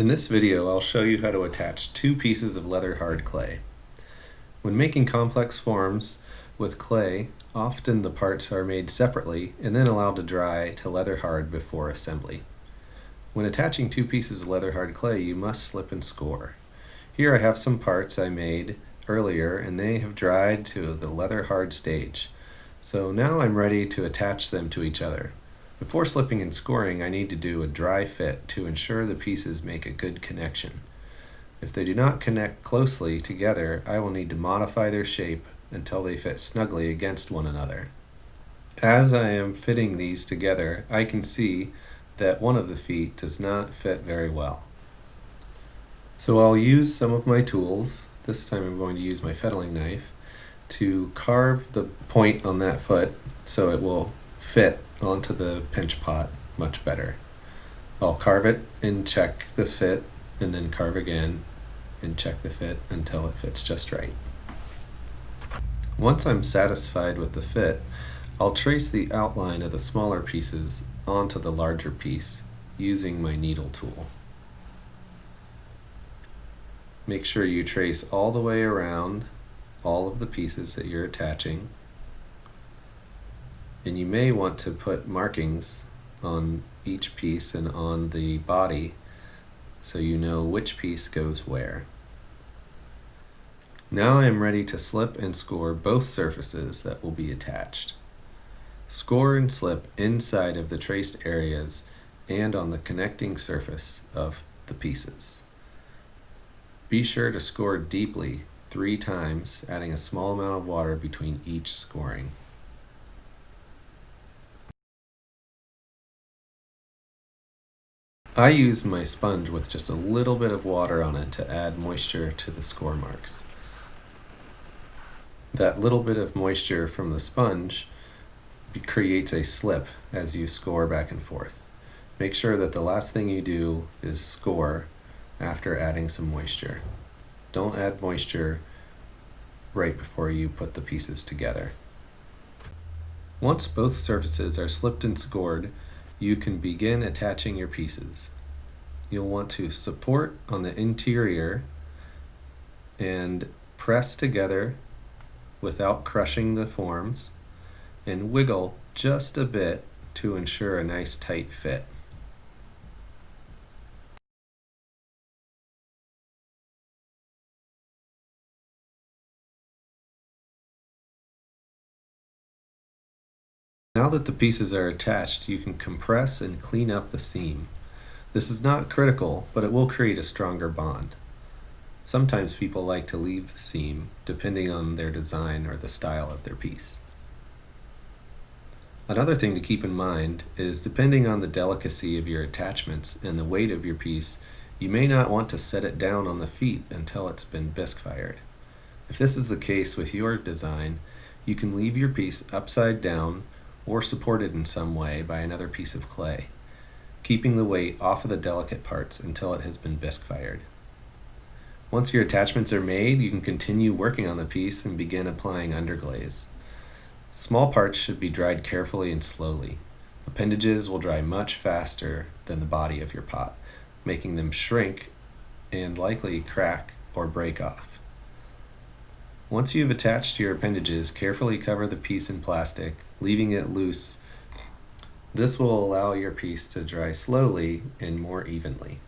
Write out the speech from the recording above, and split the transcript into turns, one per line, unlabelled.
In this video, I'll show you how to attach two pieces of leather hard clay. When making complex forms with clay, often the parts are made separately and then allowed to dry to leather hard before assembly. When attaching two pieces of leather hard clay, you must slip and score. Here I have some parts I made earlier and they have dried to the leather hard stage. So now I'm ready to attach them to each other. Before slipping and scoring, I need to do a dry fit to ensure the pieces make a good connection. If they do not connect closely together, I will need to modify their shape until they fit snugly against one another. As I am fitting these together, I can see that one of the feet does not fit very well. So I'll use some of my tools, this time I'm going to use my fettling knife, to carve the point on that foot so it will fit onto the pinch pot much better. I'll carve it and check the fit, and then carve again and check the fit until it fits just right. Once I'm satisfied with the fit, I'll trace the outline of the smaller pieces onto the larger piece using my needle tool. Make sure you trace all the way around all of the pieces that you're attaching. And you may want to put markings on each piece and on the body so you know which piece goes where. Now I am ready to slip and score both surfaces that will be attached. Score and slip inside of the traced areas and on the connecting surface of the pieces. Be sure to score deeply 3 times, adding a small amount of water between each scoring. I used my sponge with just a little bit of water on it to add moisture to the score marks. That little bit of moisture from the sponge creates a slip as you score back and forth. Make sure that the last thing you do is score after adding some moisture. Don't add moisture right before you put the pieces together. Once both surfaces are slipped and scored, you can begin attaching your pieces. You'll want to support on the interior and press together without crushing the forms, and wiggle just a bit to ensure a nice tight fit. Now that the pieces are attached, you can compress and clean up the seam. This is not critical, but it will create a stronger bond. Sometimes people like to leave the seam, depending on their design or the style of their piece. Another thing to keep in mind is, depending on the delicacy of your attachments and the weight of your piece, you may not want to set it down on the feet until it's been bisque fired. If this is the case with your design, you can leave your piece upside down or supported in some way by another piece of clay, keeping the weight off of the delicate parts until it has been bisque fired. Once your attachments are made, you can continue working on the piece and begin applying underglaze. Small parts should be dried carefully and slowly. Appendages will dry much faster than the body of your pot, making them shrink and likely crack or break off. Once you've attached your appendages, carefully cover the piece in plastic, leaving it loose. This will allow your piece to dry slowly and more evenly.